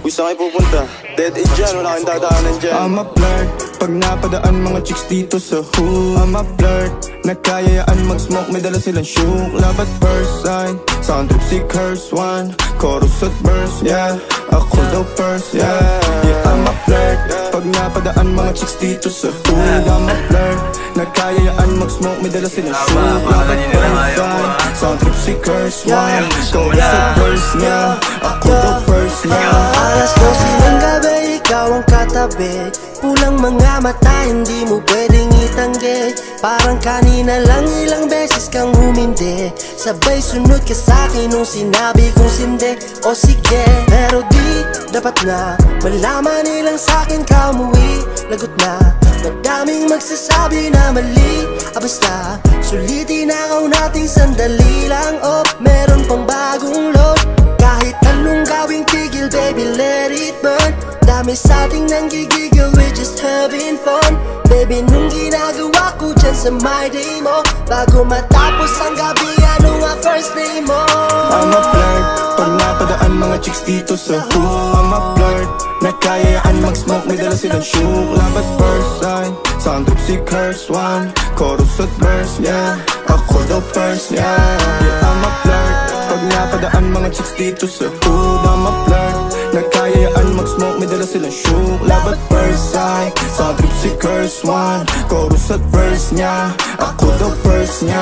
Kung saan kayo pupunta? Dead end dyan, wala kang dadaanan dyan. I'm a flirt, pag napadaan mga chicks dito sa hood. I'm a flirt, nagkayayaan mag-smoke, may dala silang shook. Love at first sight, sound trip si curse one. Chorus at verse, yeah, ako daw first, yeah. Yeah, I'm a flirt, pag napadaan mga chicks dito sa hood. I'm a flirt, nagkayayaan mag-smoke, may dala silang shook. Love at first sight, sound trip si curse one. Chorus at verse, yeah, ako daw first, yeah. Alas 12 ng gabi, ikaw ang katabi. Pulang mga mata, hindi mo pwedeng itanggi. Parang kanina lang ilang beses kang humindi. Sabay sunod ka sa'kin nung sinabi kong sindi. O sige, pero di dapat na malaman nilang sa'kin ka umuwi. Lagot na, madaming magsasabi na mali. Basta, sulitin ako nating sandali lang. Oh, meron pang bagong load. Kahit anong gawing tigil, baby, let it burn. Dami sa'ting nanggigigil, we're just having fun. Baby, nung ginagawa ko dyan sa my day mo, bago matapos ang gabi, ano nga first name mo? I'm a flirt, pag napadaan mga chicks dito sa hood. I'm a flirt, nagkayayaan mag-smoke, may dala silang shook. Love at first sight, sound trip si curse one. Chorus at verse, yeah, ako daw first, yeah. Yeah, I'm a flirt, pag napadaan mga chicks dito sa hood. I'm a flirt, nagkayayaan mag-smoke, may dala silang shook. Love at first sight, sound trip si curse one. Chorus at verse niya, ako daw first niya.